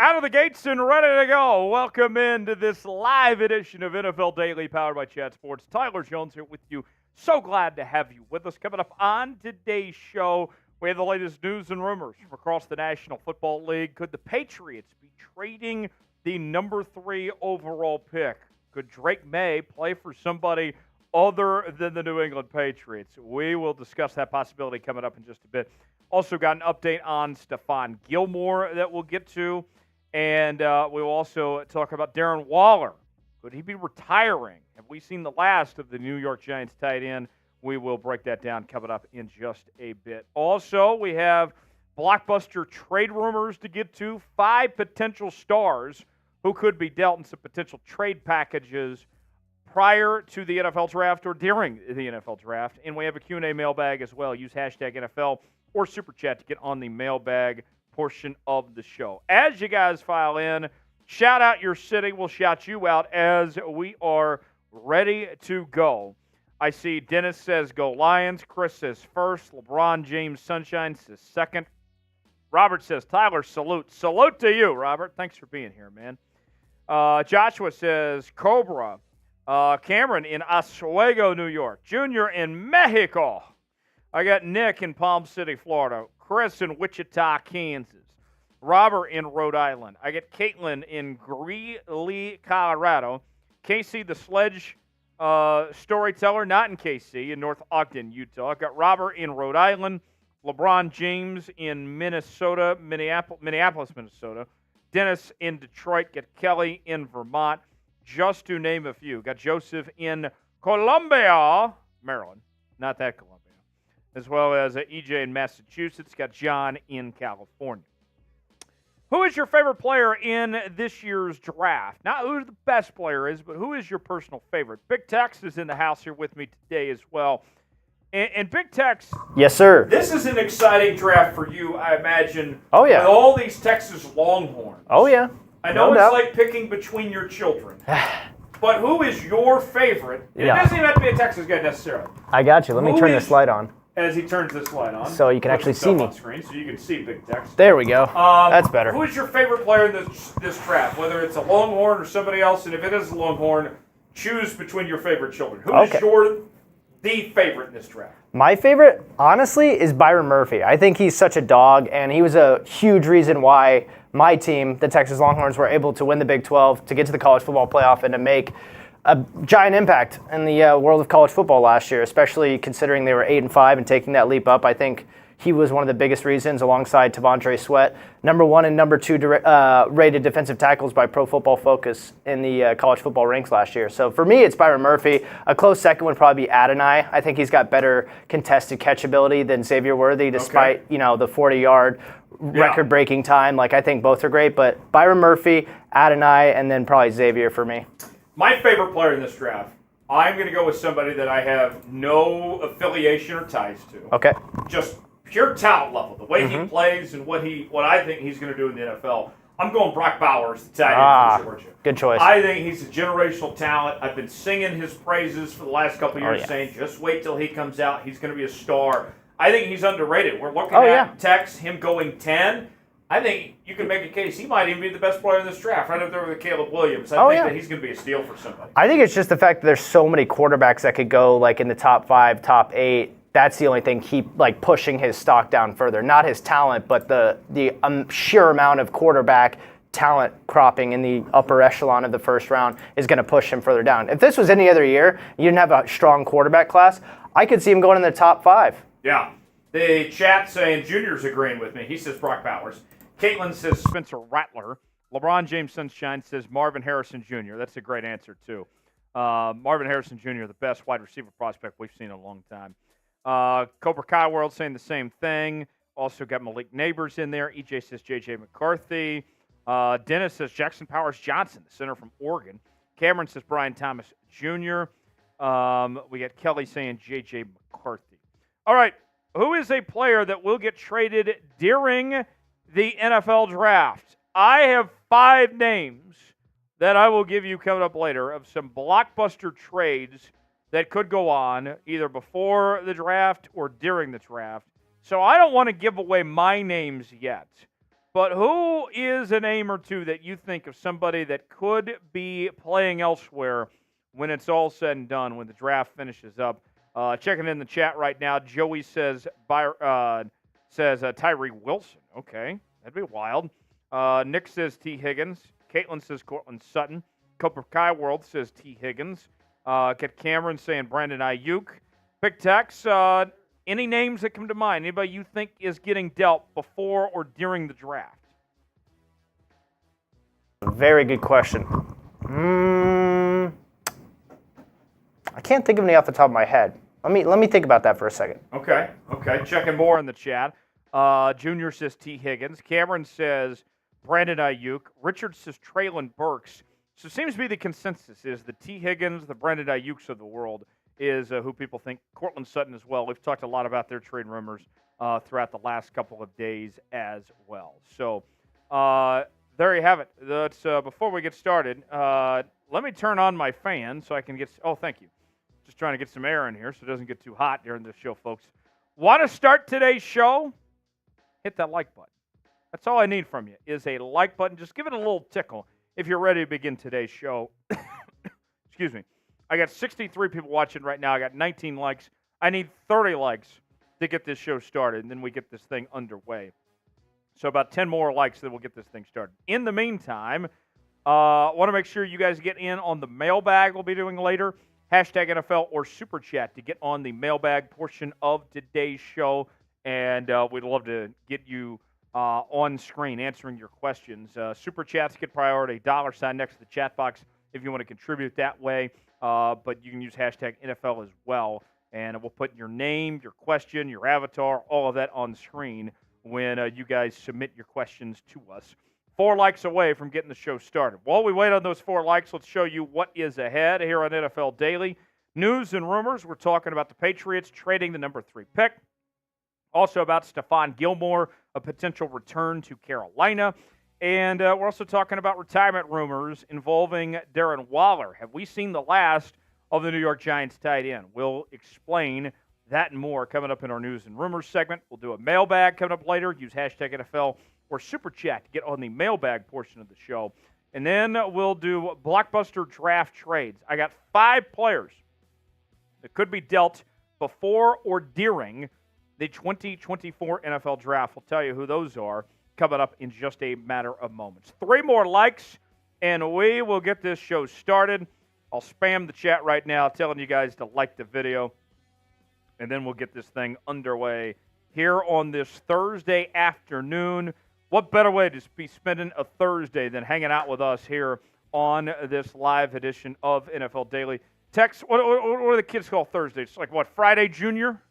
Out of the gates and ready to go. Welcome into this live edition of NFL Daily, powered by Chat Sports. Tyler Jones here with you. So glad to have you with us. Coming up on today's show, we have the latest news and rumors from across the National Football League. Could the Patriots be trading the number 3 overall pick? Could Drake Maye play for somebody other than the New England Patriots? We will discuss that possibility coming up in just a bit. Also got an update on Stephon Gilmore that we'll get to. And we will also talk about Darren Waller. Could he be retiring? Have we seen the last of the New York Giants tight end? We will break that down coming up in just a bit. Also, we have Blockbuster trade rumors to get to. 5 potential stars who could be dealt in some potential trade packages prior to the NFL draft or during the NFL draft. And we have a Q&A mailbag as well. Use hashtag NFL or Super Chat to get on the mailbag portion of the show. As you guys file in, shout out your city. We'll shout you out as we are ready to go. I see Dennis says go Lions. Chris says first. LeBron James Sunshine says second. Robert says Tyler, salute. Salute to you, Robert. Thanks for being here, man. Joshua says Cobra. Cameron in Oswego, New York. Junior in Mexico. I got Nick in Palm City, Florida. Chris in Wichita, Kansas. Robert in Rhode Island. I get Caitlin in Greeley, Colorado. Casey, the sledge storyteller, not in KC, in North Ogden, Utah. I got Robert in Rhode Island. LeBron James in Minnesota, Minneapolis, Minnesota. Dennis in Detroit. Got Kelly in Vermont. Just to name a few. Got Joseph in Columbia, Maryland. Not that Columbia. As well as EJ in Massachusetts. Got John in California. Who is your favorite player in this year's draft? Not who the best player is, but who is your personal favorite? Big Tex is in the house here with me today as well. And Big Tex. Yes, sir. This is an exciting draft for you, I imagine. Oh, yeah. With all these Texas Longhorns. Oh, yeah. I know No it's doubt. like picking between your children. But who is your favorite? And Yeah. It doesn't even have to be a Texas guy necessarily. I got you. Let me Who turn is- this light on. As he turns this light on. So you can Puts actually himself see me. on screen so you can see Big Tex. There we go. That's better. Who is your favorite player in this draft? Whether it's a Longhorn or somebody else, and if it is a Longhorn, choose between your favorite children. Who is the favorite in this draft? My favorite, honestly, is Byron Murphy. I think he's such a dog, and he was a huge reason why my team, the Texas Longhorns, were able to win the Big 12, to get to the college football playoff, and to make a giant impact in the world of college football last year, especially considering they were 8-5 and taking that leap up. I think he was one of the biggest reasons, alongside T'Vondre Sweat, number 1 and number 2 rated defensive tackles by Pro Football Focus in the college football ranks last year. So for me, it's Byron Murphy. A close second would probably be Adonai. I think he's got better contested catch ability than Xavier Worthy, despite the 40-yard record-breaking time. Like, I think both are great, but Byron Murphy, Adonai, and then probably Xavier for me. My favorite player in this draft, I'm going to go with somebody that I have no affiliation or ties to. Okay. Just pure talent level, the way he plays and what I think he's going to do in the NFL. I'm going Brock Bowers, the tight end from Georgia. Good choice. I think he's a generational talent. I've been singing his praises for the last couple of years, saying just wait till he comes out. He's going to be a star. I think he's underrated. We're looking at Tex, him going 10. I think you can make a case he might even be the best player in this draft, right up there with Caleb Williams. I think that he's going to be a steal for somebody. I think it's just the fact that there's so many quarterbacks that could go like in the top 5, top 8. That's the only thing keep like pushing his stock down further. Not his talent, but the sheer amount of quarterback talent cropping in the upper echelon of the first round is going to push him further down. If this was any other year, you didn't have a strong quarterback class, I could see him going in the top 5. Yeah. The chat saying Junior's agreeing with me. He says Brock Bowers. Caitlin says Spencer Rattler. LeBron James Sunshine says Marvin Harrison Jr. That's a great answer, too. Marvin Harrison Jr., the best wide receiver prospect we've seen in a long time. Cobra Kai World saying the same thing. Also got Malik Neighbors in there. EJ says J.J. McCarthy. Dennis says Jackson Powers Johnson, the center from Oregon. Cameron says Brian Thomas Jr. We got Kelly saying J.J. McCarthy. All right, who is a player that will get traded during the NFL draft? I have 5 names that I will give you coming up later of some blockbuster trades that could go on either before the draft or during the draft. So I don't want to give away my names yet. But who is a name or two that you think of somebody that could be playing elsewhere when it's all said and done, when the draft finishes up? Checking in the chat right now, Joey says Tyree Wilson. Okay, that'd be wild. Nick says T. Higgins. Caitlin says Cortland Sutton. Cobra Kai World says T. Higgins. Get Cameron saying Brandon Ayuk. Big Tex, any names that come to mind? Anybody you think is getting dealt before or during the draft? Very good question. I can't think of any off the top of my head. Let me think about that for a second. Okay. Checking more in the chat. Junior says T. Higgins. Cameron says Brandon Ayuk. Richard says Traylon Burks. So it seems to be the consensus is the T. Higgins, the Brandon Ayuks of the world is who people think. Cortland Sutton as well. We've talked a lot about their trade rumors throughout the last couple of days as well. So there you have it. That's before we get started, let me turn on my fan so I can get – oh, thank you. Just trying to get some air in here so it doesn't get too hot during this show, folks. Want to start today's show? Hit that like button. That's all I need from you is a like button. Just give it a little tickle if you're ready to begin today's show. Excuse me. I got 63 people watching right now. I got 19 likes. I need 30 likes to get this show started, and then we get this thing underway. So about 10 more likes, then we'll get this thing started. In the meantime, want to make sure you guys get in on the mailbag we'll be doing later. Hashtag NFL or Super Chat to get on the mailbag portion of today's show. And we'd love to get you on screen answering your questions. Super Chats get priority. $ next to the chat box if you want to contribute that way. But you can use hashtag NFL as well. And we'll put your name, your question, your avatar, all of that on screen when you guys submit your questions to us. 4 likes away from getting the show started. While we wait on those 4 likes, let's show you what is ahead here on NFL Daily. News and rumors. We're talking about the Patriots trading the number 3 pick. Also about Stephon Gilmore, a potential return to Carolina. And we're also talking about retirement rumors involving Darren Waller. Have we seen the last of the New York Giants tight end? We'll explain that and more coming up in our news and rumors segment. We'll do a mailbag coming up later. Use hashtag NFL or Super Chat to get on the mailbag portion of the show. And then we'll do Blockbuster draft trades. I got 5 players that could be dealt before or during the 2024 NFL Draft. We'll tell you who those are coming up in just a matter of moments. 3 more likes, and we will get this show started. I'll spam the chat right now telling you guys to like the video, and then we'll get this thing underway here on this Thursday afternoon. What better way to be spending a Thursday than hanging out with us here on this live edition of NFL Daily? Tex, what do the kids call Thursdays? It's like what, Friday Junior?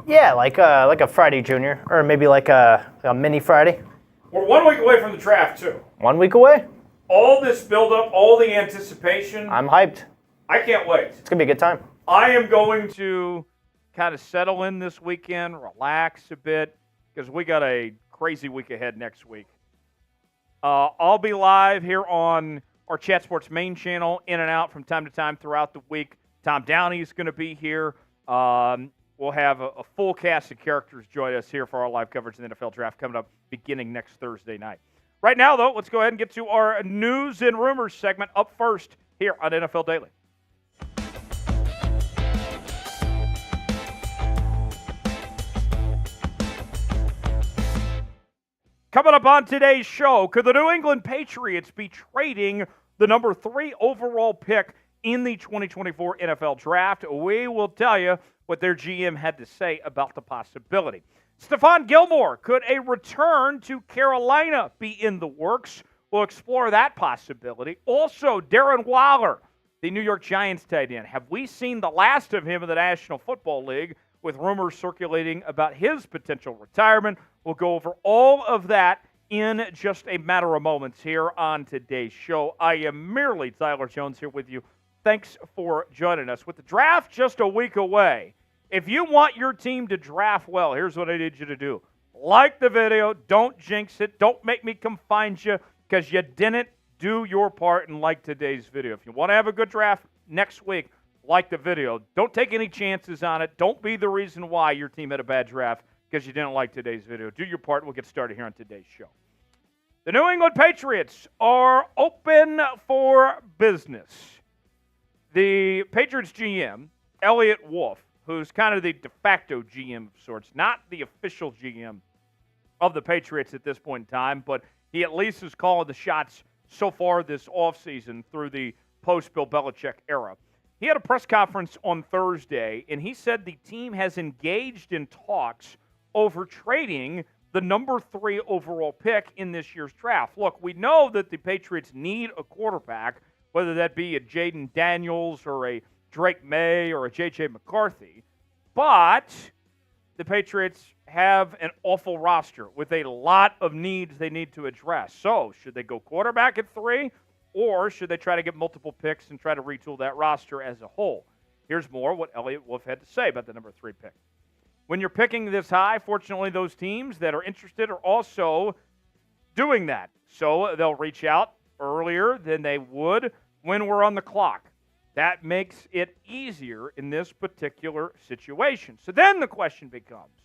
Yeah, like a Friday Junior, or maybe like a mini Friday. We're 1 week away from the draft, too. 1 week away? All this build-up, all the anticipation. I'm hyped. I can't wait. It's going to be a good time. I am going to kind of settle in this weekend, relax a bit, because we got a crazy week ahead next week. I'll be live here on our Chat Sports main channel, in and out from time to time throughout the week. Tom Downey is going to be here. We'll have a full cast of characters join us here for our live coverage of the NFL Draft coming up beginning next Thursday night. Right now, though, let's go ahead and get to our news and rumors segment up first here on NFL Daily. Coming up on today's show, could the New England Patriots be trading the number 3 overall pick in the 2024 NFL Draft? We will tell you what their GM had to say about the possibility. Stephon Gilmore, could a return to Carolina be in the works? We'll explore that possibility. Also, Darren Waller, the New York Giants tight end. Have we seen the last of him in the National Football League, with rumors circulating about his potential retirement? We'll go over all of that in just a matter of moments here on today's show. I am merely Tyler Jones here with you. Thanks for joining us. With the draft just a week away, if you want your team to draft well, here's what I need you to do. Like the video. Don't jinx it. Don't make me come find you because you didn't do your part and like today's video. If you want to have a good draft next week, like the video. Don't take any chances on it. Don't be the reason why your team had a bad draft because you didn't like today's video. Do your part. We'll get started here on today's show. The New England Patriots are open for business. The Patriots GM, Eliot, who's kind of the de facto GM of sorts, not the official GM of the Patriots at this point in time, but he at least is calling the shots so far this offseason through the post-Bill Belichick era. He had a press conference on Thursday, and he said the team has engaged in talks over trading the number 3 overall pick in this year's draft. Look, we know that the Patriots need a quarterback, whether that be a Jaden Daniels or a Drake Maye or a J.J. McCarthy, but the Patriots have an awful roster with a lot of needs they need to address. So, should they go quarterback at 3, or should they try to get multiple picks and try to retool that roster as a whole? Here's more what Eliot Wolf had to say about the number 3 pick. When you're picking this high, fortunately, those teams that are interested are also doing that. So they'll reach out earlier than they would when we're on the clock. That makes it easier in this particular situation. So then the question becomes,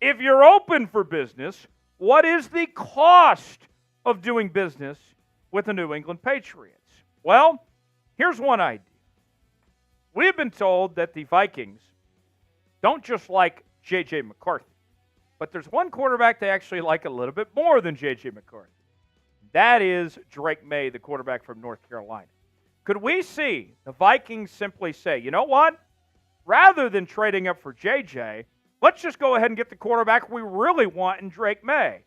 if you're open for business, what is the cost of doing business with the New England Patriots? Well, here's one idea. We have been told that the Vikings don't just like J.J. McCarthy, but there's one quarterback they actually like a little bit more than J.J. McCarthy. That is Drake Maye, the quarterback from North Carolina. Could we see the Vikings simply say, you know what? Rather than trading up for J.J., let's just go ahead and get the quarterback we really want in Drake Maye.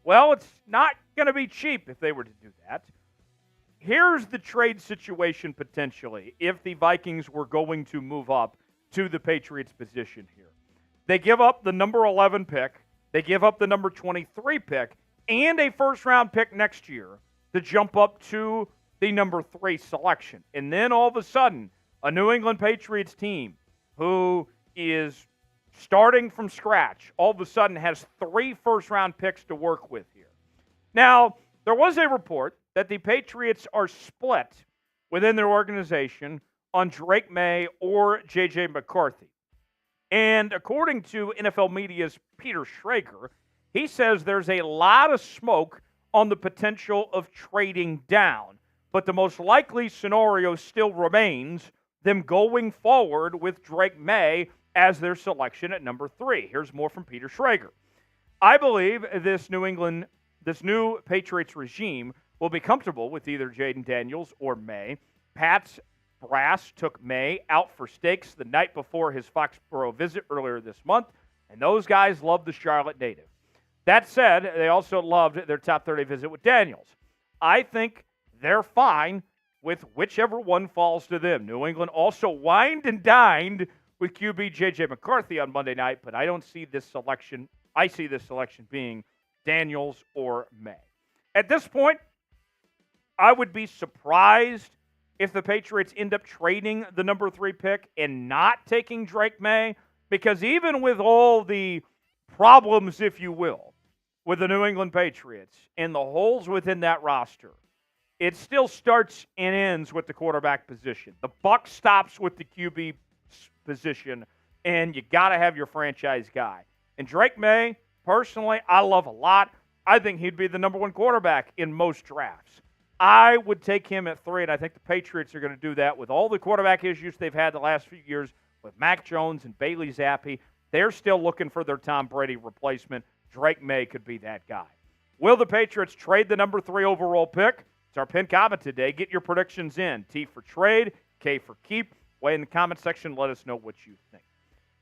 Well, it's not going to be cheap if they were to do that. Here's the trade situation potentially if the Vikings were going to move up to the Patriots position here. They give up the number 11 pick, they give up the number 23 pick, and a first-round pick next year to jump up to the number 3 selection. And then all of a sudden, a New England Patriots team who is starting from scratch, all of a sudden has 3 first-round picks to work with here. Now, there was a report that the Patriots are split within their organization on Drake Maye or J.J. McCarthy. And according to NFL Media's Peter Schrager, he says there's a lot of smoke on the potential of trading down. But the most likely scenario still remains them going forward with Drake Maye as their selection at number 3. Here's more from Peter Schrager. I believe this new Patriots regime will be comfortable with either Jaden Daniels or Maye. Pat's brass took Maye out for steaks the night before his Foxborough visit earlier this month, and those guys love the Charlotte native. That said, they also loved their top 30 visit with Daniels. I think they're fine with whichever one falls to them. New England also wined and dined with QB J.J. McCarthy on Monday night, but I don't see this selection. I see this selection being Daniels or Maye. At this point, I would be surprised if the Patriots end up trading the number 3 pick and not taking Drake Maye, because even with all the problems, if you will, with the New England Patriots and the holes within that roster, it still starts and ends with the quarterback position. The buck stops with the QB position, and you got to have your franchise guy. And Drake Maye, personally, I love a lot. I think he'd be the number 1 quarterback in most drafts. I would take him at 3, and I think the Patriots are going to do that with all the quarterback issues they've had the last few years with Mac Jones and Bailey Zappi. They're still looking for their Tom Brady replacement. Drake Maye could be that guy. Will the Patriots trade the number 3 overall pick? It's our pinned comment today. Get your predictions in. T for trade, K for keep. Way in the comment section. Let us know what you think.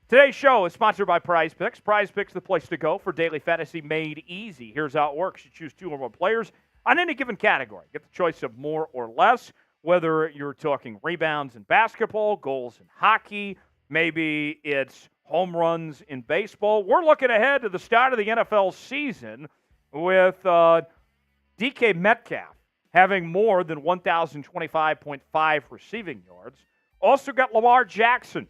Today's show is sponsored by Prize Picks. Prize Picks, the place to go for daily fantasy made easy. Here's how it works. You choose 2 or more players on any given category. Get the choice of more or less, whether you're talking rebounds in basketball, goals in hockey, maybe it's home runs in baseball. We're looking ahead to the start of the NFL season with DK Metcalf having more than 1,025.5 receiving yards. Also got Lamar Jackson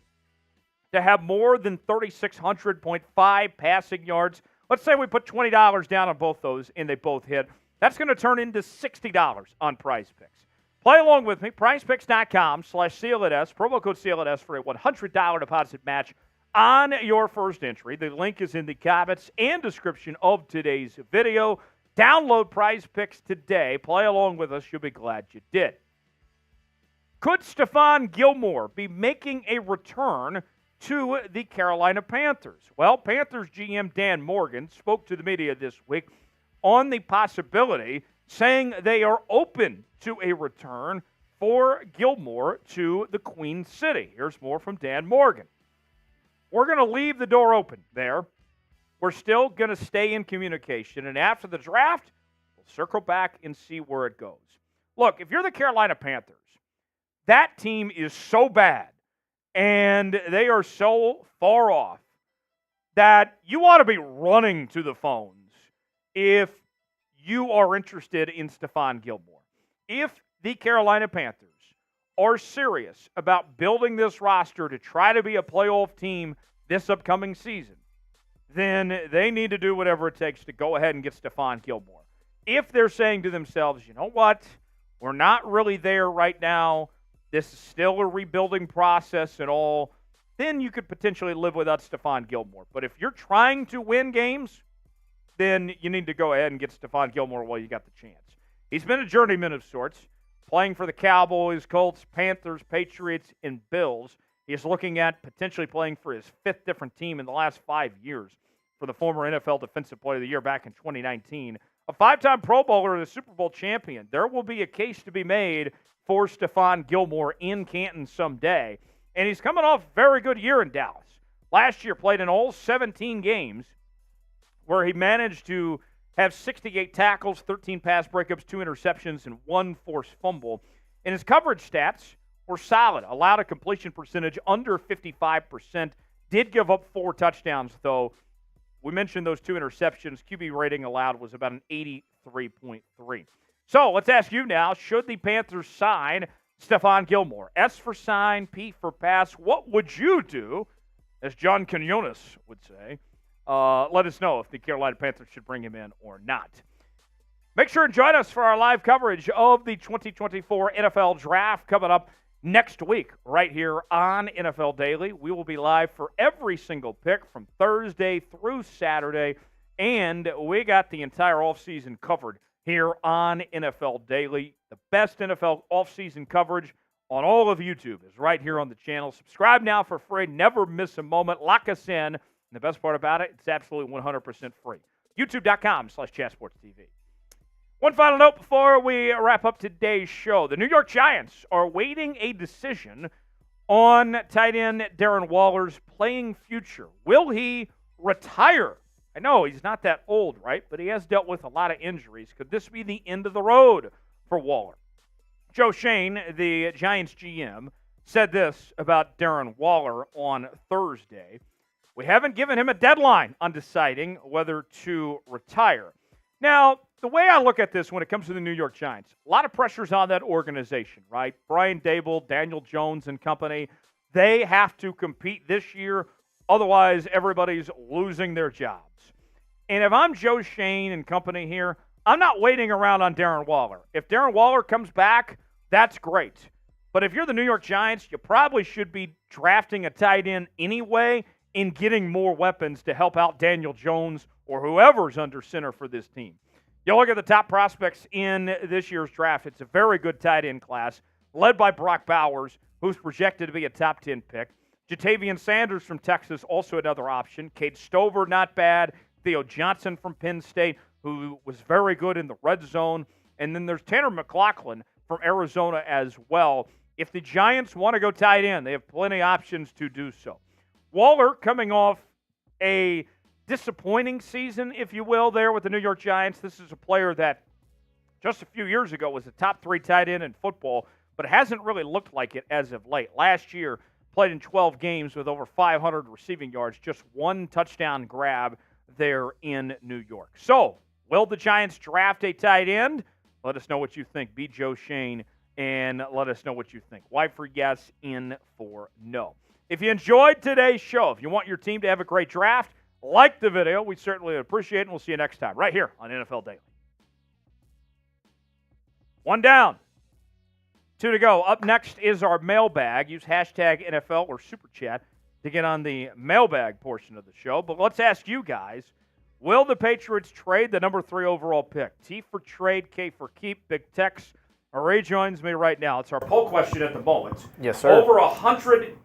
to have more than 3,600.5 passing yards. Let's say we put $20 down on both those and they both hit. That's going to turn into $60 on Prize Picks. Play along with me, prizepicks.com/CLNS, promo code CLNS for a $100 deposit match on your first entry. The link is in the comments and description of today's video. Download Prize Picks today. Play along with us. You'll be glad you did. Could Stephon Gilmore be making a return to the Carolina Panthers? Well, Panthers GM Dan Morgan spoke to the media this week on the possibility, saying they are open to a return for Gilmore to the Queen City. Here's more from Dan Morgan. We're going to leave the door open there. We're still going to stay in communication, and after the draft, we'll circle back and see where it goes. Look, if you're the Carolina Panthers, that team is so bad, and they are so far off that you ought to be running to the phones if you are interested in Stephon Gilmore. If the Carolina Panthers are serious about building this roster to try to be a playoff team this upcoming season, then they need to do whatever it takes to go ahead and get Stephon Gilmore. If they're saying to themselves, you know what, we're not really there right now, this is still a rebuilding process and all, then you could potentially live without Stephon Gilmore. But if you're trying to win games, then you need to go ahead and get Stephon Gilmore while you got the chance. He's been a journeyman of sorts, playing for the Cowboys, Colts, Panthers, Patriots, and Bills. He's looking at potentially playing for his fifth different team in the last 5 years for the former NFL Defensive Player of the Year back in 2019. A 5-time Pro Bowler and a Super Bowl champion. There will be a case to be made for Stephon Gilmore in Canton someday. And he's coming off a very good year in Dallas. Last year played in all 17 games where he managed to have 68 tackles, 13 pass breakups, 2 interceptions, and 1 forced fumble. And his coverage stats were solid. Allowed a completion percentage under 55%. Did give up 4 touchdowns, though. We mentioned those 2 interceptions. QB rating allowed was about an 83.3. So let's ask you now, should the Panthers sign Stephon Gilmore? S for sign, P for pass. What would you do, as John Quinones would say? Let us know if the Carolina Panthers should bring him in or not. Make sure and join us for our live coverage of the 2024 NFL Draft coming up next week right here on NFL Daily. We will be live for every single pick from Thursday through Saturday, and we got the entire offseason covered here on NFL Daily. The best NFL offseason coverage on all of YouTube is right here on the channel. Subscribe now for free. Never miss a moment. Lock us in. And the best part about it, it's absolutely 100% free. YouTube.com/ChatSportsTV. One final note before we wrap up today's show. The New York Giants are waiting a decision on tight end Darren Waller's playing future. Will he retire? I know he's not that old, right? But he has dealt with a lot of injuries. Could this be the end of the road for Waller? Joe Schoen, the Giants GM, said this about Darren Waller on Thursday. We haven't given him a deadline on deciding whether to retire. Now, the way I look at this when it comes to the New York Giants, a lot of pressure's on that organization, right? Brian Daboll, Daniel Jones and company, they have to compete this year. Otherwise, everybody's losing their jobs. And if I'm Joe Schoen and company here, I'm not waiting around on Darren Waller. If Darren Waller comes back, that's great. But if you're the New York Giants, you probably should be drafting a tight end anyway and getting more weapons to help out Daniel Jones or whoever's under center for this team. You look at the top prospects in this year's draft, it's a very good tight end class, led by Brock Bowers, who's projected to be a top 10 pick. Jatavian Sanders from Texas, also another option. Cade Stover, not bad. Theo Johnson from Penn State, who was very good in the red zone. And then there's Tanner McLachlan from Arizona as well. If the Giants want to go tight end, they have plenty of options to do so. Waller coming off a disappointing season, if you will, there with the New York Giants. This is a player that just a few years ago was a top 3 tight end in football, but it hasn't really looked like it as of late. Last year, played in 12 games with over 500 receiving yards, just 1 touchdown grab there in New York. So, will the Giants draft a tight end? Let us know what you think. Be Joe Schoen, and let us know what you think. Y for yes, in for no. If you enjoyed today's show, if you want your team to have a great draft, like the video. We certainly appreciate it, and we'll see you next time right here on NFL Daily. 1 down, 2 to go. Up next is our mailbag. Use hashtag NFL or Super Chat to get on the mailbag portion of the show. But let's ask you guys, Will the Patriots trade the number 3 overall pick? T for trade, K for keep. Big Tex. Ray joins me right now. It's our poll question at the moment. Yes, sir. Over 100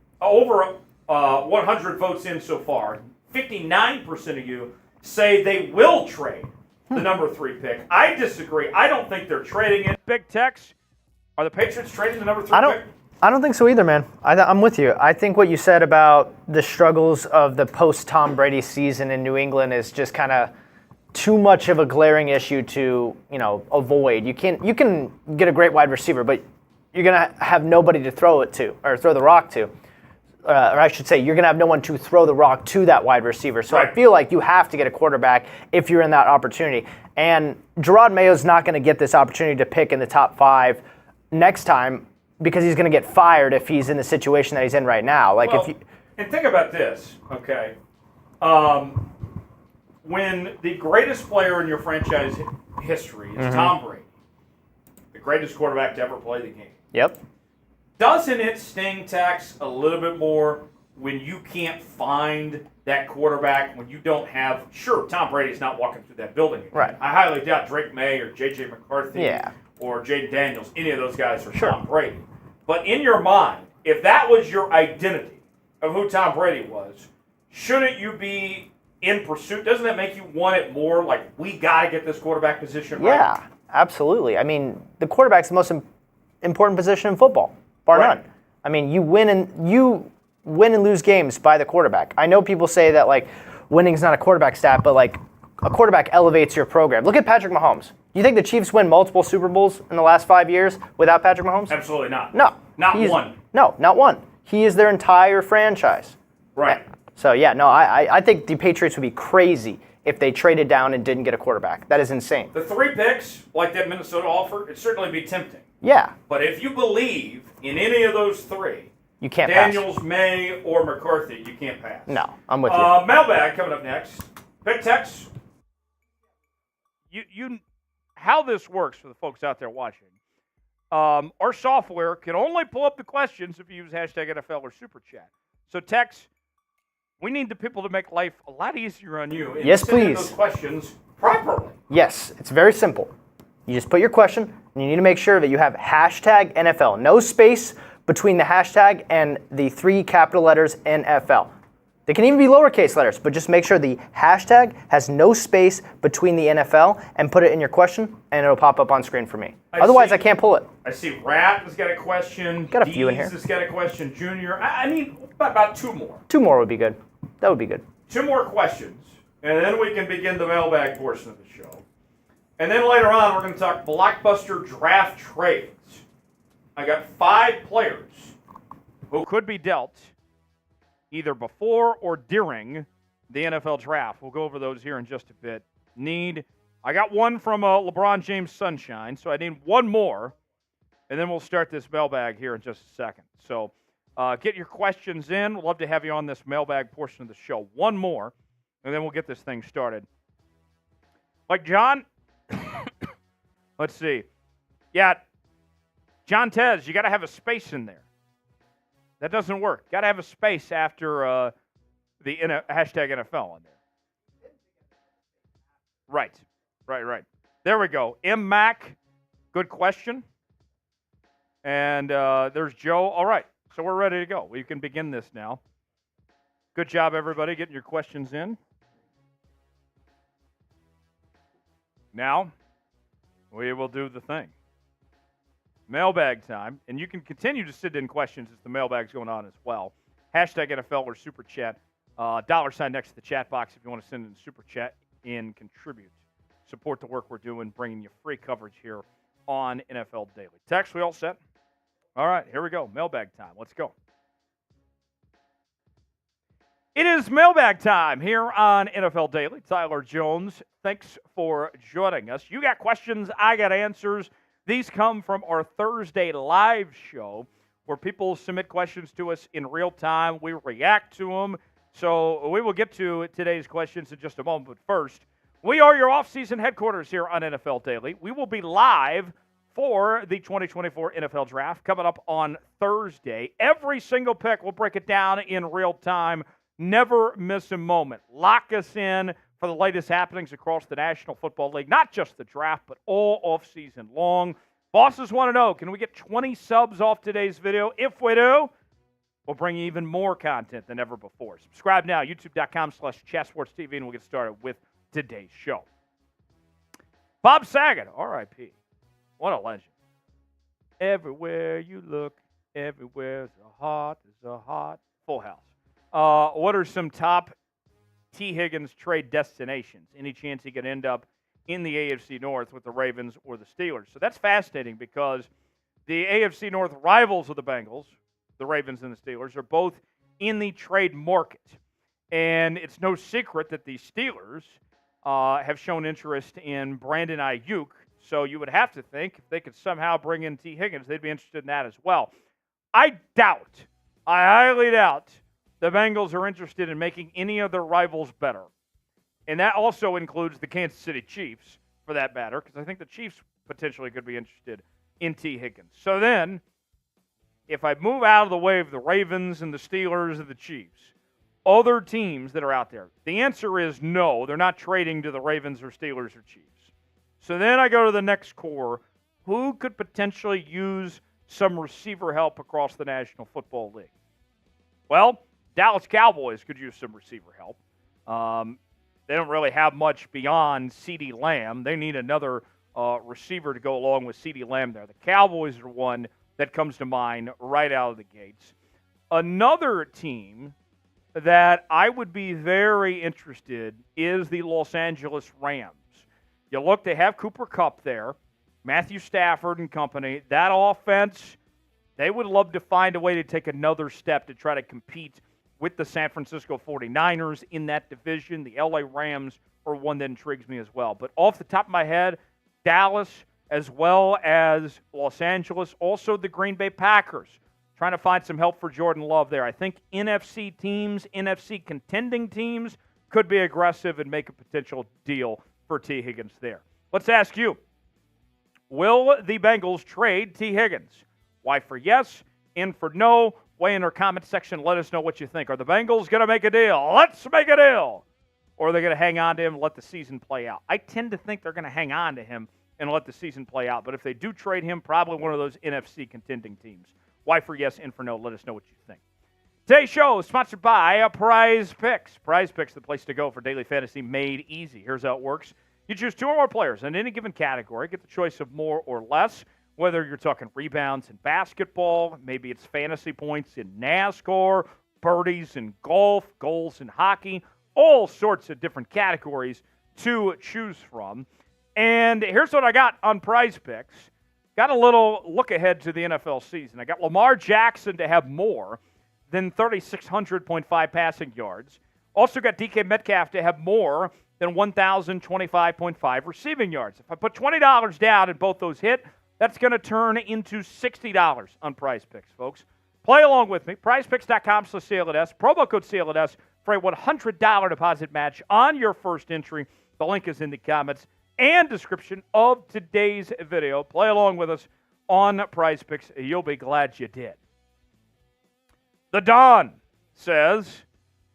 votes in so far. 59% of you say they will trade the number 3 pick. I disagree. I don't think they're trading it. Big Tex, are the Patriots trading the number 3 pick? I don't think so either, man. I'm with you. I think what you said about the struggles of the post-Tom Brady season in New England is just kind of too much of a glaring issue to, avoid. You can get a great wide receiver, but you're going to have nobody to throw it to or throw the rock to. Or I should say, you're going to have no one to throw the rock to that wide receiver. So right. I feel like you have to get a quarterback if you're in that opportunity. And Gerard Mayo's not going to get this opportunity to pick in the top 5 next time, because he's going to get fired if he's in the situation that he's in right now. And think about this, okay? When the greatest player in your franchise history is Tom Brady, the greatest quarterback to ever play the game. Yep. Doesn't it sting, Tex, a little bit more when you can't find that quarterback, when you don't have... Sure, Tom Brady's not walking through that building again. Right. I highly doubt Drake Maye or J.J. McCarthy or Jaden Daniels, any of those guys are Tom Brady. But in your mind, if that was your identity of who Tom Brady was, shouldn't you be in pursuit? Doesn't that make you want it more? Like, we got to get this quarterback position right? Yeah, absolutely. I mean, the quarterback's the most important position in football, bar none. I mean, you win and lose games by the quarterback. I know people say that, winning's not a quarterback stat, but, a quarterback elevates your program. Look at Patrick Mahomes. You think the Chiefs win multiple Super Bowls in the last 5 years without Patrick Mahomes? Absolutely not. No. Not one. No, not one. He is their entire franchise. Right. So, I think the Patriots would be crazy if they traded down and didn't get a quarterback. That is insane. The 3 picks, like that Minnesota offer, it'd certainly be tempting. Yeah. But if you believe in any of those 3, you can't Daniels, pass. May, or McCarthy, you can't pass. No, I'm with you. Mailbag coming up next. Big Tex. You how this works for the folks out there watching. Our software can only pull up the questions if you use hashtag NFL or Super Chat. So, Tex, we need the people to make life a lot easier on you. And yes, send in please. Those questions properly. Yes, it's very simple. You just put your question, and you need to make sure that you have hashtag NFL. No space between the hashtag and the 3 capital letters NFL. They can even be lowercase letters, but just make sure the hashtag has no space between the NFL and put it in your question, and it'll pop up on screen for me. Otherwise, I can't pull it. I see Rat has got a question. Got a few in here. Has got a question. Junior. I need about 2 more. 2 more would be good. That would be good. 2 more questions, and then we can begin the mailbag portion of the show. And then later on, we're going to talk Blockbuster draft trades. I got 5 players who could be dealt either before or during the NFL draft. We'll go over those here in just a bit. I got one from LeBron James Sunshine, so I need 1 more, and then we'll start this mailbag here in just a second. So get your questions in. We'd love to have you on this mailbag portion of the show. 1 more, and then we'll get this thing started. Like John, let's see. Yeah, John Tez, you got to have a space in there. That doesn't work. Got to have a space after the hashtag NFL on there. Right. There we go. M. Mac, good question. And there's Joe. All right, so we're ready to go. We can begin this now. Good job, everybody, getting your questions in. Now, we will do the thing. Mailbag time, and you can continue to send in questions as the mailbag's going on as well. Hashtag NFL or Super Chat. $ next to the chat box if you want to send in Super Chat and contribute. Support the work we're doing, bringing you free coverage here on NFL Daily. Tex, we all set? All right, here we go. Mailbag time. Let's go. It is mailbag time here on NFL Daily. Tyler Jones, thanks for joining us. You got questions, I got answers. These come from our Thursday live show where people submit questions to us in real time. We react to them. So we will get to today's questions in just a moment. But first, we are your off-season headquarters here on NFL Daily. We will be live for the 2024 NFL Draft coming up on Thursday. Every single pick, we'll break it down in real time. Never miss a moment. Lock us in for the latest happenings across the National Football League, not just the draft, but all offseason long. Bosses want to know, can we get 20 subs off today's video? If we do, we'll bring you even more content than ever before. Subscribe now, youtube.com/chatsportstv, and we'll get started with today's show. Bob Saget, R.I.P. What a legend. Everywhere you look, everywhere's a heart. Full house. What are some top T. Higgins trade destinations? Any chance he could end up in the AFC North with the Ravens or the Steelers? So that's fascinating because the AFC North rivals of the Bengals, the Ravens and the Steelers, are both in the trade market. And it's no secret that the Steelers have shown interest in Brandon Ayuk. So you would have to think if they could somehow bring in T. Higgins, they'd be interested in that as well. I highly doubt the Bengals are interested in making any of their rivals better. And that also includes the Kansas City Chiefs, for that matter, because I think the Chiefs potentially could be interested in T. Higgins. So then, if I move out of the way of the Ravens and the Steelers and the Chiefs, other teams that are out there, the answer is no, they're not trading to the Ravens or Steelers or Chiefs. So then I go to the next core. Who could potentially use some receiver help across the National Football League? Well, Dallas Cowboys could use some receiver help. They don't really have much beyond CeeDee Lamb. They need another receiver to go along with CeeDee Lamb there. The Cowboys are one that comes to mind right out of the gates. Another team that I would be very interested is the Los Angeles Rams. You look, they have Cooper Kupp there, Matthew Stafford and company. That offense, they would love to find a way to take another step to try to compete with the San Francisco 49ers in that division. The LA Rams are one that intrigues me as well. But off the top of my head, Dallas as well as Los Angeles, also the Green Bay Packers. Trying to find some help for Jordan Love there. I think NFC teams, NFC contending teams could be aggressive and make a potential deal for T. Higgins there. Let's ask you, will the Bengals trade T. Higgins? Y for yes, N for no. Weigh in our comment section. Let us know what you think. Are the Bengals going to make a deal? Let's make a deal. Or are they going to hang on to him and let the season play out? I tend to think they're going to hang on to him and let the season play out. But if they do trade him, probably one of those NFC contending teams. Y for yes, N for no. Let us know what you think. Today's show is sponsored by Prize Picks. Prize Picks, the place to go for daily fantasy made easy. Here's how it works. You choose two or more players in any given category. Get the choice of more or less. Whether you're talking rebounds in basketball, maybe it's fantasy points in NASCAR, birdies in golf, goals in hockey, all sorts of different categories to choose from. And here's what I got on Prize Picks. Got a little look ahead to the NFL season. I got Lamar Jackson to have more than 3,600.5 passing yards. Also got DK Metcalf to have more than 1,025.5 receiving yards. If I put $20 down and both those hit, that's going to turn into $60 on Prize Picks, folks. Play along with me. PrizePicks.com/CLNS. Promo code CLNS for a $100 deposit match on your first entry. The link is in the comments and description of today's video. Play along with us on Prize Picks. You'll be glad you did. The Don says,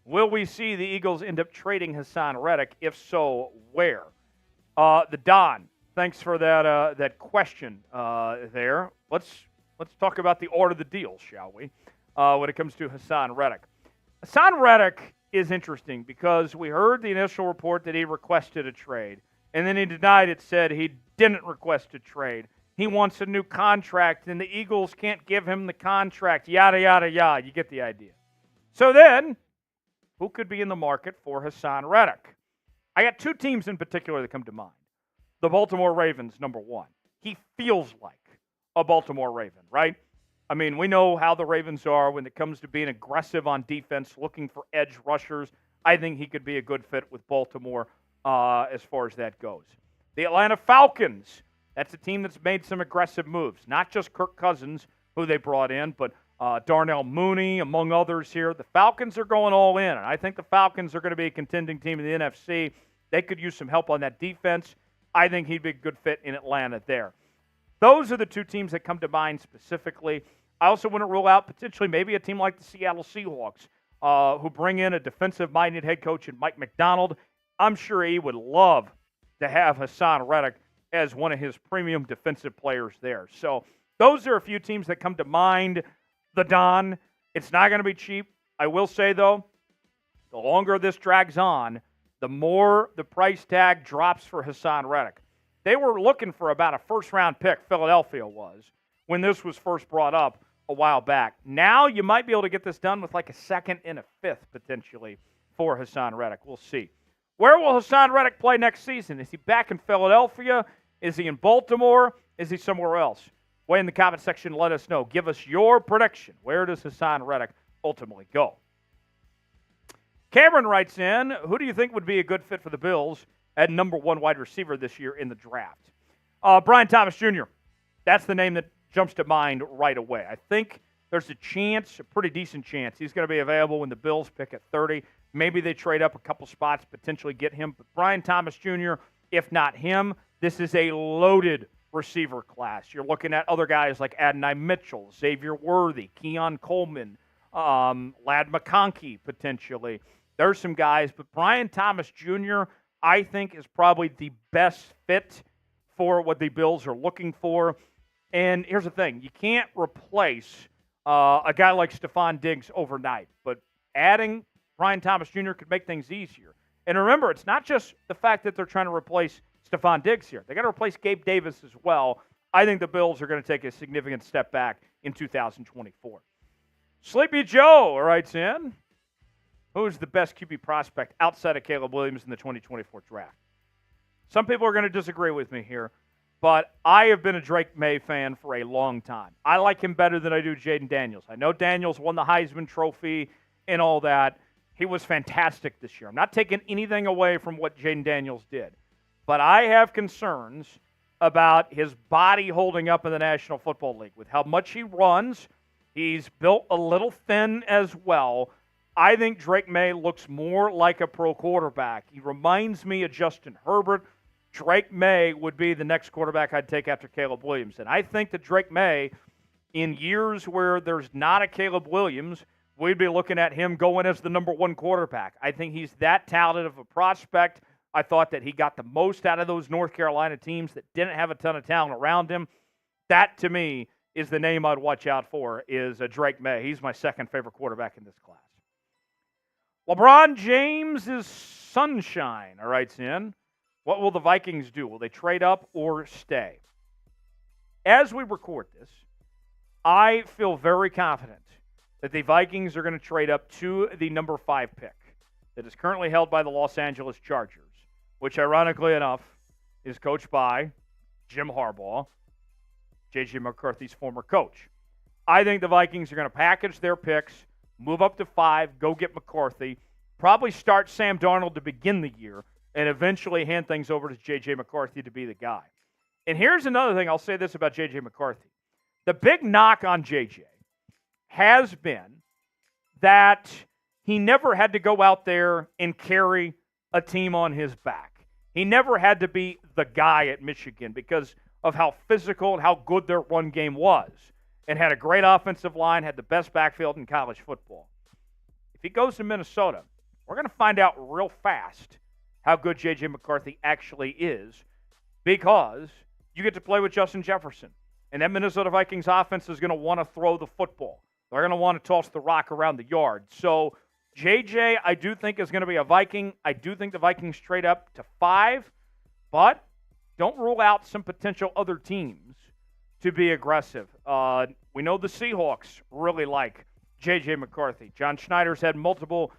will we see the Eagles end up trading Hassan Reddick? If so, where? The Don, thanks for that question there. Let's talk about the order of the deal, shall we, when it comes to Hassan Reddick. Hassan Reddick is interesting because we heard the initial report that he requested a trade, and then he denied it, said he didn't request a trade. He wants a new contract, and the Eagles can't give him the contract, yada, yada, yada. You get the idea. So then, who could be in the market for Hassan Reddick? I got two teams in particular that come to mind. The Baltimore Ravens, number one. He feels like a Baltimore Raven, right? I mean, we know how the Ravens are when it comes to being aggressive on defense, looking for edge rushers. I think he could be a good fit with Baltimore as far as that goes. The Atlanta Falcons, that's a team that's made some aggressive moves. Not just Kirk Cousins, who they brought in, but Darnell Mooney, among others here. The Falcons are going all in, and I think the Falcons are going to be a contending team in the NFC. They could use some help on that defense. I think he'd be a good fit in Atlanta there. Those are the two teams that come to mind specifically. I also wouldn't rule out potentially maybe a team like the Seattle Seahawks, who bring in a defensive-minded head coach in Mike McDonald. I'm sure he would love to have Hassan Reddick as one of his premium defensive players there. So those are a few teams that come to mind. The Don, it's not going to be cheap. I will say, though, the longer this drags on, the more the price tag drops for Hassan Reddick. They were looking for about a first-round pick, Philadelphia was, when this was first brought up a while back. Now you might be able to get this done with like a second and a fifth, potentially, for Hassan Reddick. We'll see. Where will Hassan Reddick play next season? Is he back in Philadelphia? Is he in Baltimore? Is he somewhere else? Weigh in the comment section. Let us know. Give us your prediction. Where does Hassan Reddick ultimately go? Cameron writes in, who do you think would be a good fit for the Bills at number 1 wide receiver this year in the draft? Brian Thomas Jr. That's the name that jumps to mind right away. I think there's a chance, a pretty decent chance, he's going to be available when the Bills pick at 30. Maybe they trade up a couple spots, potentially get him. But Brian Thomas Jr., if not him, this is a loaded receiver class. You're looking at other guys like Adonai Mitchell, Xavier Worthy, Keon Coleman, Ladd McConkey, potentially. There's some guys, but Brian Thomas Jr., I think, is probably the best fit for what the Bills are looking for. And here's the thing. You can't replace a guy like Stephon Diggs overnight, but adding Brian Thomas Jr. could make things easier. And remember, it's not just the fact that they're trying to replace Stephon Diggs here. They got to replace Gabe Davis as well. I think the Bills are going to take a significant step back in 2024. Sleepy Joe writes in, who's the best QB prospect outside of Caleb Williams in the 2024 draft? Some people are going to disagree with me here, but I have been a Drake Maye fan for a long time. I like him better than I do Jaden Daniels. I know Daniels won the Heisman Trophy and all that. He was fantastic this year. I'm not taking anything away from what Jaden Daniels did, but I have concerns about his body holding up in the National Football League with how much he runs. He's built a little thin as well. I think Drake Maye looks more like a pro quarterback. He reminds me of Justin Herbert. Drake Maye would be the next quarterback I'd take after Caleb Williams. And I think that Drake Maye, in years where there's not a Caleb Williams, we'd be looking at him going as the number 1 quarterback. I think he's that talented of a prospect. I thought that he got the most out of those North Carolina teams that didn't have a ton of talent around him. That, to me, is the name I'd watch out for, is Drake Maye. He's my second favorite quarterback in this class. LeBron James is sunshine, writes in. What will the Vikings do? Will they trade up or stay? As we record this, I feel very confident that the Vikings are going to trade up to the number 5 pick that is currently held by the Los Angeles Chargers, which ironically enough is coached by Jim Harbaugh, J.J. McCarthy's former coach. I think the Vikings are going to package their picks, move up to 5, go get McCarthy, probably start Sam Darnold to begin the year, and eventually hand things over to J.J. McCarthy to be the guy. And here's another thing. I'll say this about J.J. McCarthy. The big knock on J.J. has been that he never had to go out there and carry a team on his back. He never had to be the guy at Michigan because of how physical and how good their run game was, and had a great offensive line, had the best backfield in college football. If he goes to Minnesota, we're going to find out real fast how good J.J. McCarthy actually is, because you get to play with Justin Jefferson. And that Minnesota Vikings offense is going to want to throw the football. They're going to want to toss the rock around the yard. So J.J., I do think, is going to be a Viking. I do think the Vikings trade up to 5, but don't rule out some potential other teams to be aggressive. We know the Seahawks really like J.J. McCarthy. John Schneider's had multiple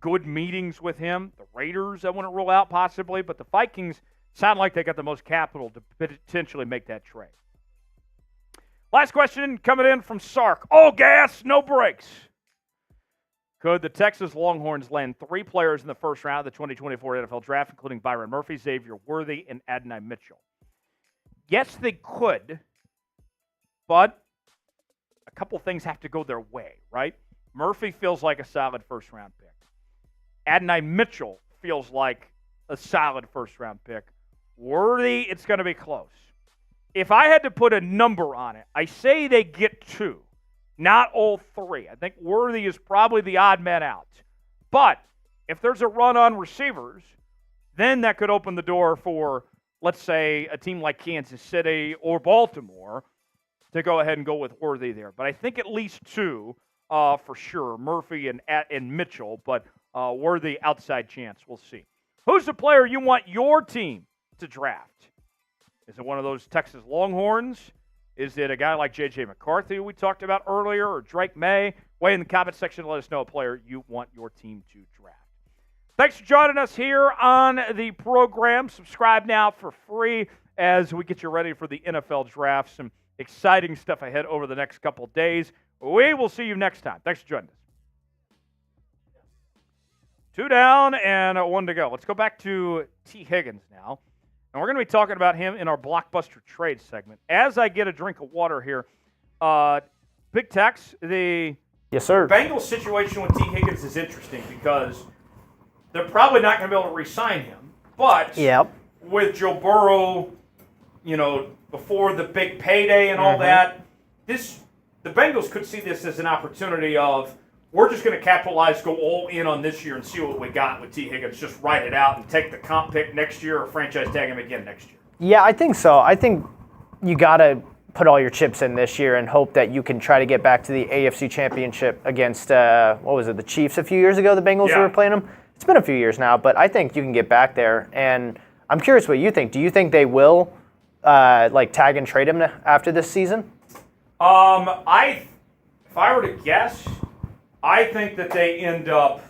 good meetings with him. The Raiders, I wouldn't rule out possibly, but the Vikings sound like they got the most capital to potentially make that trade. Last question coming in from Sark. All gas, no brakes. Could the Texas Longhorns land 3 players in the first round of the 2024 NFL Draft, including Byron Murphy, Xavier Worthy, and Adonai Mitchell? Yes, they could, but a couple things have to go their way, right? Murphy feels like a solid first-round pick. Adonai Mitchell feels like a solid first-round pick. Worthy, it's going to be close. If I had to put a number on it, I say they get 2, not all 3. I think Worthy is probably the odd man out. But if there's a run on receivers, then that could open the door for, let's say, a team like Kansas City or Baltimore to go ahead and go with Worthy there. But I think at least two for sure, Murphy and Mitchell, but Worthy outside chance. We'll see. Who's the player you want your team to draft? Is it one of those Texas Longhorns? Is it a guy like J.J. McCarthy, who we talked about earlier, or Drake Maye? Weigh in the comment section. Let us know a player you want your team to draft. Thanks for joining us here on the program. Subscribe now for free as we get you ready for the NFL draft. Some exciting stuff ahead over the next couple days. We will see you next time. Thanks for joining us. 2 down and 1 to go. Let's go back to T. Higgins now. And we're going to be talking about him in our Blockbuster trade segment. As I get a drink of water here, Big Tex, the Yes, sir. Bengals situation with T. Higgins is interesting because they're probably not going to be able to re-sign him. But with Joe Burrow, before the big payday and all that, the Bengals could see this as an opportunity of, we're just going to capitalize, go all in on this year and see what we got with T. Higgins. Just write it out and take the comp pick next year or franchise tag him again next year. Yeah, I think so. I think you got to put all your chips in this year and hope that you can try to get back to the AFC Championship against, the Chiefs a few years ago, the Bengals were playing them. It's been a few years now, but I think you can get back there. And I'm curious what you think. Do you think they will tag and trade him after this season? If I were to guess, I think that they end up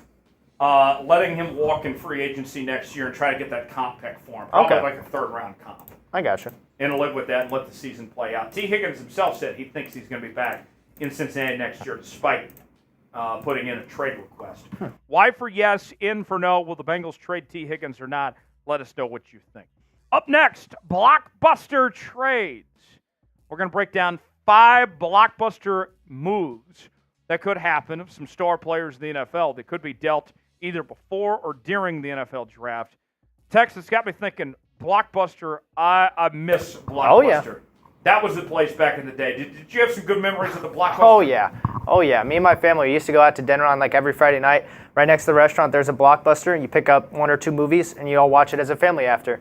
letting him walk in free agency next year and try to get that comp pick for him. Probably like a third-round comp. I gotcha. And live with that and let the season play out. T. Higgins himself said he thinks he's going to be back in Cincinnati next year despite putting in a trade request. Y for yes, in for no. Will the Bengals trade T. Higgins or not? Let us know what you think. Up next, Blockbuster trades. We're going to break down 5 Blockbuster moves that could happen of some star players in the NFL that could be dealt either before or during the NFL draft. Texas got me thinking, Blockbuster, I miss Blockbuster. Oh, yeah. That was the place back in the day. Did you have some good memories of the Blockbuster? Oh, yeah. Me and my family used to go out to dinner on every Friday night. Right next to the restaurant, there's a Blockbuster, and you pick up 1 or 2 movies, and you all watch it as a family after.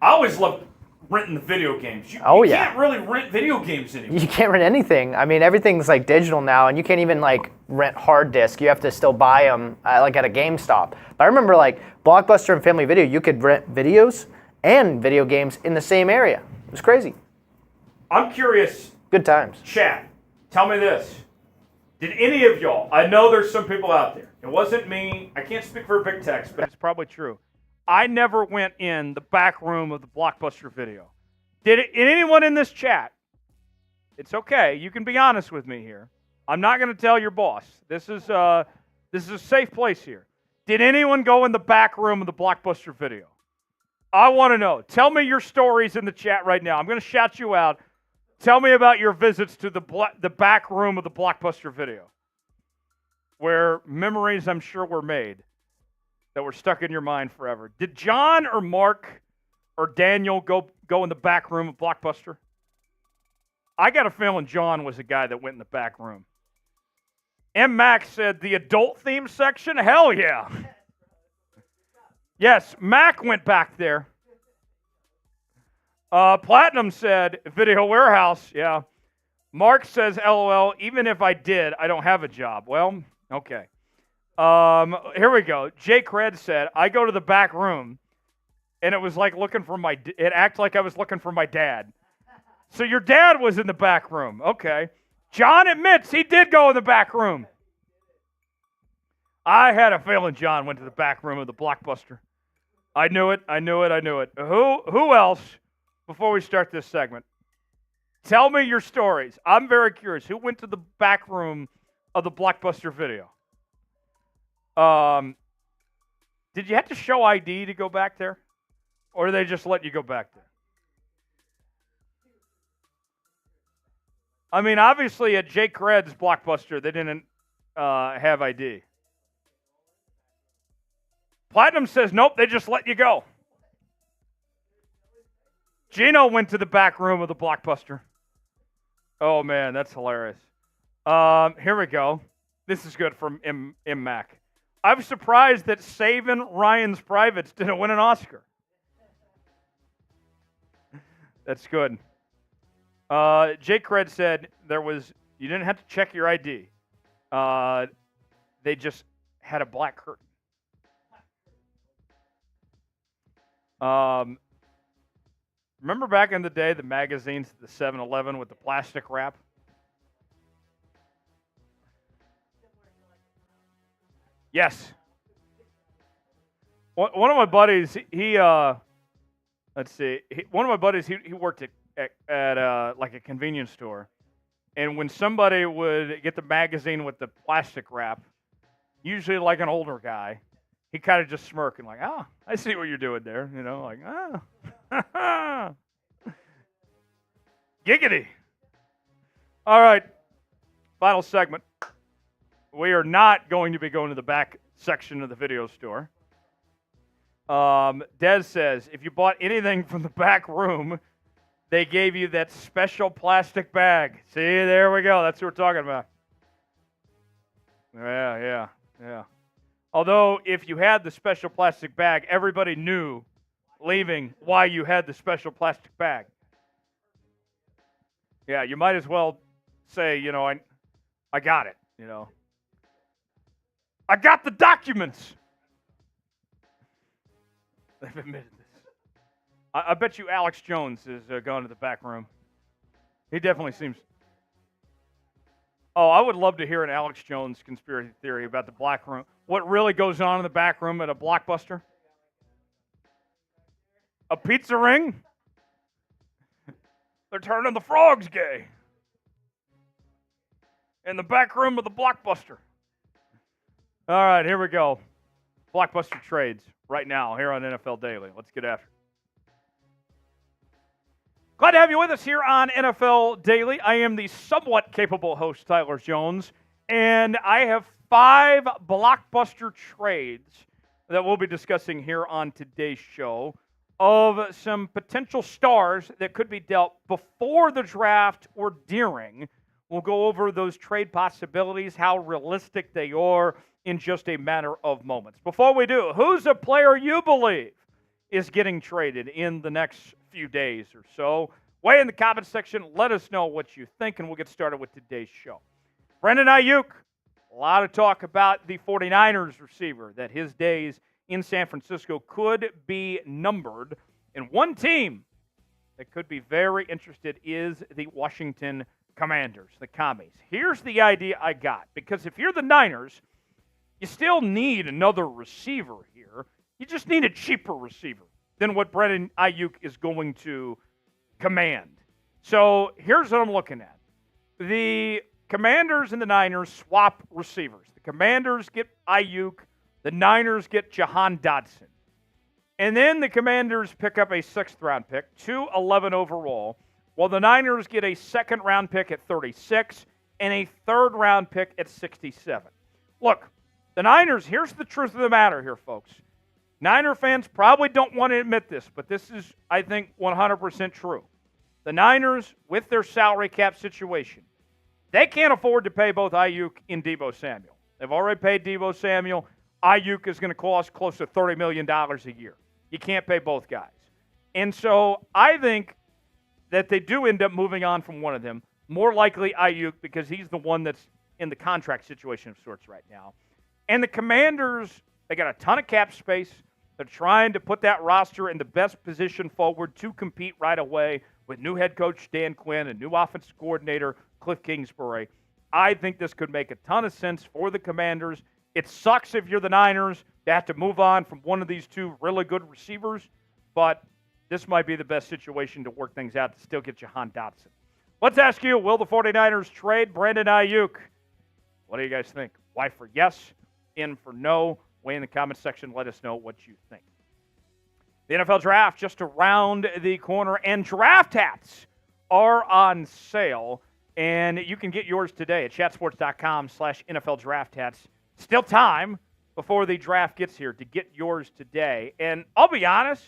I always loved renting the video games. You can't really rent video games anymore. You can't rent anything. I mean, everything's digital now, and you can't even rent hard disk. You have to still buy them at a GameStop. But I remember Blockbuster and Family Video, you could rent videos and video games in the same area. It was crazy. I'm curious. Good times. Chat, tell me this. Did any of y'all, I know there's some people out there, it wasn't me, I can't speak for Big Tex, but it's probably true. I never went in the back room of the Blockbuster video. Did anyone in this chat? It's okay. You can be honest with me here. I'm not going to tell your boss. This is a safe place here. Did anyone go in the back room of the Blockbuster video? I want to know. Tell me your stories in the chat right now. I'm going to shout you out. Tell me about your visits to the back room of the Blockbuster video, where memories I'm sure were made that were stuck in your mind forever. Did John or Mark or Daniel go in the back room of Blockbuster? I got a feeling John was a guy that went in the back room. M. Max said the adult theme section? Hell yeah. Yes, Mac went back there. Platinum said Video Warehouse. Yeah. Mark says, LOL, even if I did, I don't have a job. Well, okay. Here we go. Jay Cred said, I go to the back room, and it was like it acted like I was looking for my dad. So your dad was in the back room. Okay. John admits he did go in the back room. I had a feeling John went to the back room of the Blockbuster. I knew it. Who else, before we start this segment? Tell me your stories. I'm very curious. Who went to the back room of the Blockbuster video? Did you have to show ID to go back there? Or did they just let you go back there? I mean, obviously at Jake Cred's Blockbuster, they didn't have ID. Platinum says, nope, they just let you go. Gino went to the back room of the Blockbuster. Oh, man, that's hilarious. Here we go. This is good from M. Mac. I'm surprised that Saving Ryan's Privates didn't win an Oscar. That's good. Jake Cred said you didn't have to check your ID. They just had a black curtain. Remember back in the day, the magazines at the 7-Eleven with the plastic wrap? Yes. One of my buddies, one of my buddies, he worked at like a convenience store. And when somebody would get the magazine with the plastic wrap, usually like an older guy, he kind of just smirk and like, oh, I see what you're doing there. You know, like, ah. Giggity. All right. Final segment. We are not going to be going to the back section of the video store. Dez says, if you bought anything from the back room, they gave you that special plastic bag. See, there we go. That's what we're talking about. Yeah. Although, if you had the special plastic bag, everybody knew leaving why you had the special plastic bag. Yeah, you might as well say, you know, I got it, you know. I got the documents. They've admitted this. I bet you Alex Jones is going to the back room. He definitely seems... Oh, I would love to hear an Alex Jones conspiracy theory about the black room. What really goes on in the back room at a Blockbuster? A pizza ring? They're turning the frogs gay. In the back room of the Blockbuster. All right, here we go. Blockbuster trades right now here on NFL Daily. Let's get after it. Glad to have you with us here on NFL Daily. I am the somewhat capable host, Tyler Jones, and I have 5 Blockbuster trades that we'll be discussing here on today's show of some potential stars that could be dealt before the draft or during. We'll go over those trade possibilities, how realistic they are in just a matter of moments. Before we do, who's a player you believe is getting traded in the next few days or so? Weigh in the comment section. Let us know what you think, and we'll get started with today's show. Brandon Ayuk, a lot of talk about the 49ers receiver, that his days in San Francisco could be numbered. And one team that could be very interested is the Washington Commanders, the Commies. Here's the idea I got, because if you're the Niners, you still need another receiver here. You just need a cheaper receiver than what Brandon Ayuk is going to command. So here's what I'm looking at. The Commanders and the Niners swap receivers. The Commanders get Ayuk. The Niners get Jahan Dotson. And then the Commanders pick up a 6th-round pick, 211 overall, while the Niners get a 2nd-round pick at 36 and a 3rd-round pick at 67. Look, the Niners, here's the truth of the matter here, folks. Niner fans probably don't want to admit this, but this is, I think, 100% true. The Niners, with their salary cap situation, they can't afford to pay both Ayuk and Deebo Samuel. They've already paid Deebo Samuel. Ayuk is going to cost close to $30 million a year. You can't pay both guys. And so I think that they do end up moving on from one of them, more likely Ayuk, because he's the one that's in the contract situation of sorts right now. And the Commanders, they got a ton of cap space. They're trying to put that roster in the best position forward to compete right away with new head coach Dan Quinn and new offensive coordinator Cliff Kingsbury. I think this could make a ton of sense for the Commanders. It sucks if you're the Niners to have to move on from one of these two really good receivers, but this might be the best situation to work things out to still get Jahan Dotson. Let's ask you, will the 49ers trade Brandon Ayuk? What do you guys think? Y for yes, N for no. Weigh in the comment section. Let us know what you think. The NFL Draft just around the corner, and draft hats are on sale, and you can get yours today at chatsports.com/NFL Draft Hats. Still time before the draft gets here to get yours today. And I'll be honest,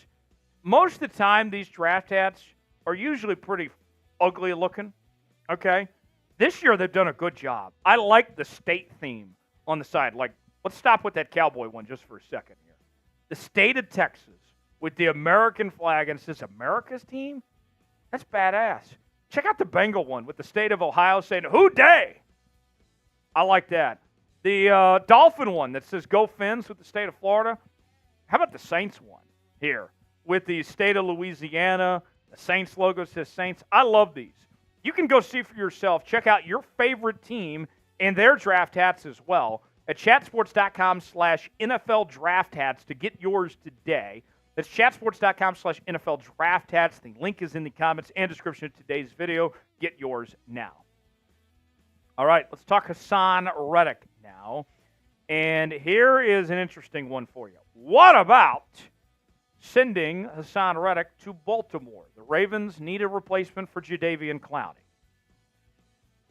most of the time these draft hats are usually pretty ugly looking, okay? This year they've done a good job. I like the state theme on the side, like Let's stop with that Cowboy one just for a second here. The state of Texas with the American flag, and it says America's team? That's badass. Check out the Bengal one with the state of Ohio saying, "Who day?" I like that. The Dolphin one that says "Go Fins" with the state of Florida. How about the Saints one here with the state of Louisiana? The Saints logo says Saints. I love these. You can go see for yourself. Check out your favorite team and their draft hats as well at chatsports.com/NFL draft hats to get yours today. That's chatsports.com/NFL draft hats. The link is in the comments and description of today's video. Get yours now. All right, let's talk Hassan Reddick now. And here is an interesting one for you. What about sending Hassan Reddick to Baltimore? The Ravens need a replacement for Jadeveon Clowney.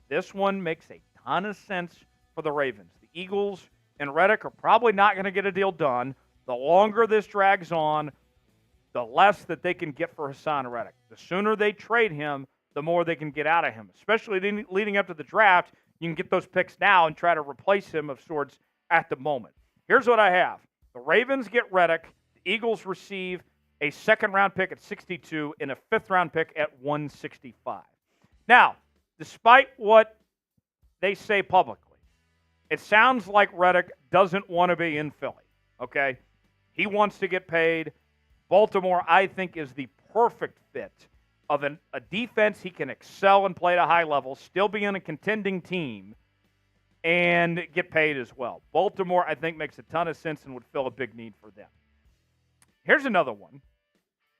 This one makes a ton of sense for the Ravens. The Eagles and Reddick are probably not going to get a deal done. The longer this drags on, the less that they can get for Hassan Reddick. The sooner they trade him, the more they can get out of him. Especially leading up to the draft, you can get those picks now and try to replace him of sorts at the moment. Here's what I have. The Ravens get Reddick. The Eagles receive a second-round pick at 62 and a fifth-round pick at 165. Now, despite what they say publicly, it sounds like Reddick doesn't want to be in Philly, okay? He wants to get paid. Baltimore, I think, is the perfect fit of a defense he can excel and play at a high level, still be in a contending team, and get paid as well. Baltimore, I think, makes a ton of sense and would fill a big need for them. Here's another one,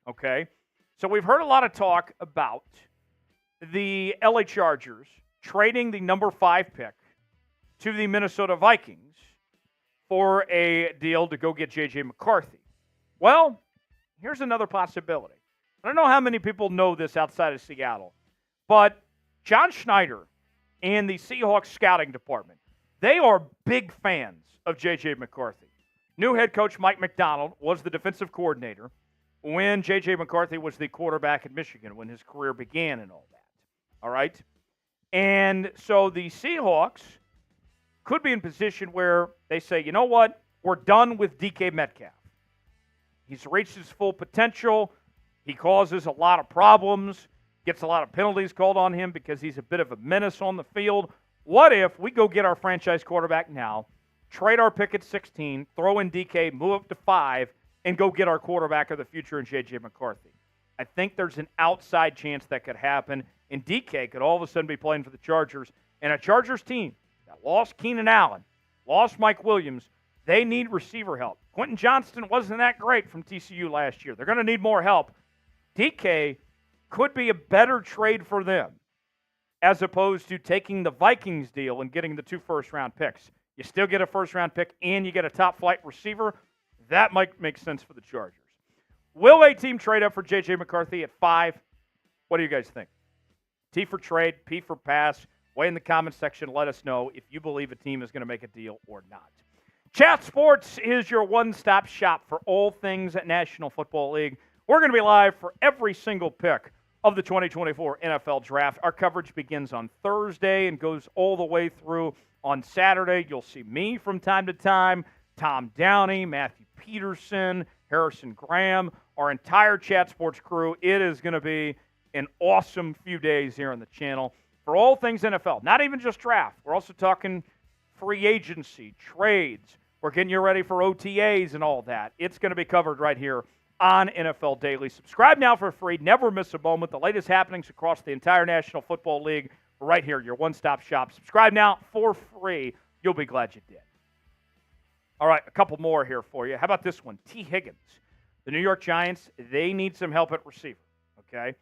okay? So we've heard a lot of talk about the LA Chargers trading the number 5 pick to the Minnesota Vikings for a deal to go get J.J. McCarthy. Well, here's another possibility. I don't know how many people know this outside of Seattle, but John Schneider and the Seahawks scouting department, they are big fans of J.J. McCarthy. New head coach Mike McDonald was the defensive coordinator when J.J. McCarthy was the quarterback at Michigan when his career began and all that. All right? And so the Seahawks could be in position where they say, you know what? We're done with DK Metcalf. He's reached his full potential. He causes a lot of problems, gets a lot of penalties called on him because he's a bit of a menace on the field. What if we go get our franchise quarterback now, trade our pick at 16, throw in DK, move up to 5, and go get our quarterback of the future in J.J. McCarthy? I think there's an outside chance that could happen, and DK could all of a sudden be playing for the Chargers. And a Chargers team that lost Keenan Allen, lost Mike Williams, they need receiver help. Quentin Johnston wasn't that great from TCU last year. They're going to need more help. DK could be a better trade for them as opposed to taking the Vikings deal and getting the 2 first-round picks. You still get a first-round pick and you get a top-flight receiver. That might make sense for the Chargers. Will a team trade up for J.J. McCarthy at 5? What do you guys think? T for trade, P for pass. Weigh in the comments section. Let us know if you believe a team is going to make a deal or not. Chat Sports is your one-stop shop for all things National Football League. We're going to be live for every single pick of the 2024 NFL Draft. Our coverage begins on Thursday and goes all the way through on Saturday. You'll see me from time to time, Tom Downey, Matthew Peterson, Harrison Graham, our entire Chat Sports crew. It is going to be an awesome few days here on the channel for all things NFL. Not even just draft. We're also talking free agency, trades. We're getting you ready for OTAs and all that. It's going to be covered right here on NFL Daily. Subscribe now for free. Never miss a moment. The latest happenings across the entire National Football League right here, your one-stop shop. Subscribe now for free. You'll be glad you did. All right, a couple more here for you. How about this one? T. Higgins. The New York Giants, they need some help at receiver, okay?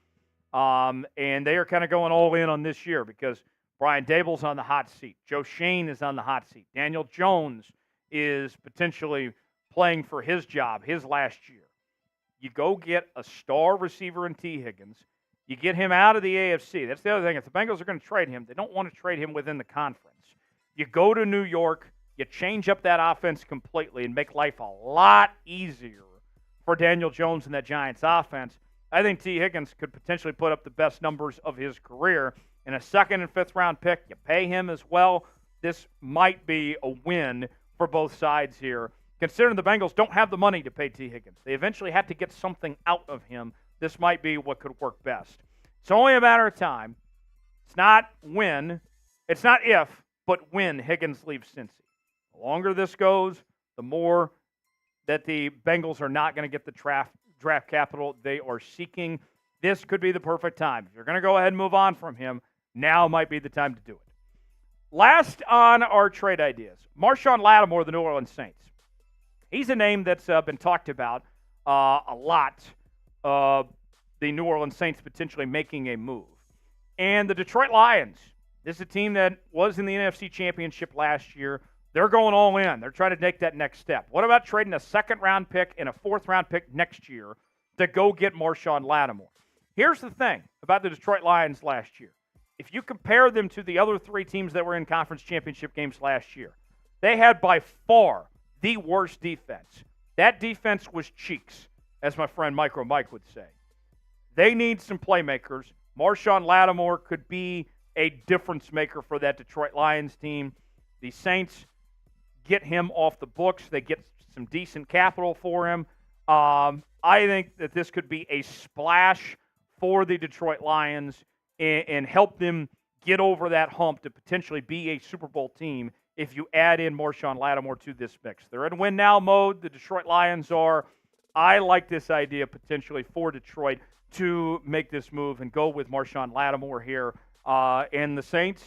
And they are kind of going all in on this year because Brian Dable's on the hot seat. Joe Shane is on the hot seat. Daniel Jones is potentially playing for his job, his last year. You go get a star receiver in T. Higgins. You get him out of the AFC. That's the other thing. If the Bengals are going to trade him, they don't want to trade him within the conference. You go to New York. You change up that offense completely and make life a lot easier for Daniel Jones and that Giants offense. I think T. Higgins could potentially put up the best numbers of his career. In a second and fifth round pick, you pay him as well. This might be a win for both sides here. Considering the Bengals don't have the money to pay T. Higgins, they eventually have to get something out of him. This might be what could work best. It's only a matter of time. It's not when. It's not if, but when Higgins leaves Cincy. The longer this goes, the more that the Bengals are not going to get the draft capital they are seeking. This could be the perfect time. If you're going to go ahead and move on from him, now might be the time to do it. Last on our trade ideas, Marshawn Lattimore, the New Orleans Saints. He's a name that's been talked about a lot. The New Orleans Saints potentially making a move. And the Detroit Lions. This is a team that was in the NFC Championship last year. They're going all in. They're trying to take that next step. What about trading a second-round pick and a fourth-round pick next year to go get Marshawn Lattimore? Here's the thing about the Detroit Lions last year. If you compare them to the other three teams that were in conference championship games last year, they had by far the worst defense. That defense was cheeks, as my friend Micro Mike would say. They need some playmakers. Marshawn Lattimore could be a difference maker for that Detroit Lions team. The Saints get him off the books. They get some decent capital for him. I think that this could be a splash for the Detroit Lions and help them get over that hump to potentially be a Super Bowl team if you add in Marshawn Lattimore to this mix. They're in win-now mode. The Detroit Lions are. I like this idea potentially for Detroit to make this move and go with Marshawn Lattimore here. And the Saints,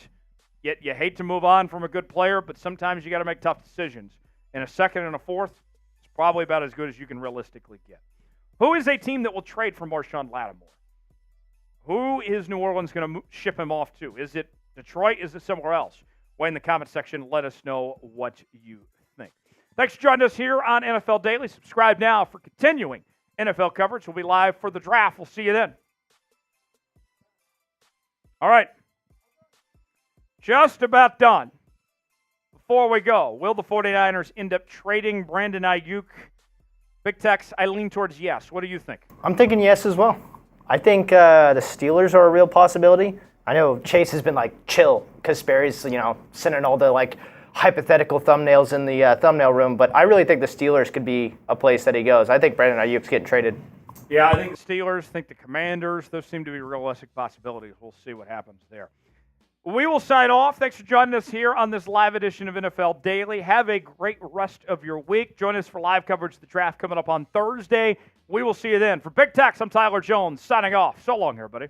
yet you hate to move on from a good player, but sometimes you got to make tough decisions. And a second and a fourth is probably about as good as you can realistically get. Who is a team that will trade for Marshawn Lattimore? Who is New Orleans going to ship him off to? Is it Detroit? Is it somewhere else? Weigh in the comment section. Let us know what you think. Thanks for joining us here on NFL Daily. Subscribe now for continuing NFL coverage. We'll be live for the draft. We'll see you then. All right. Just about done. Before we go, will the 49ers end up trading Brandon Ayuk? Big Tex, I lean towards yes. What do you think? I'm thinking yes as well. I think the Steelers are a real possibility. I know Chase has been chill because Sperry's, sending all the hypothetical thumbnails in the thumbnail room, but I really think the Steelers could be a place that he goes. I think Brandon Ayuk's getting traded. Yeah, I think the Steelers, think the Commanders. Those seem to be realistic possibilities. We'll see what happens there. We will sign off. Thanks for joining us here on this live edition of NFL Daily. Have a great rest of your week. Join us for live coverage of the draft coming up on Thursday. We will see you then. For Big Tex, I'm Tyler Jones, signing off. So long, everybody.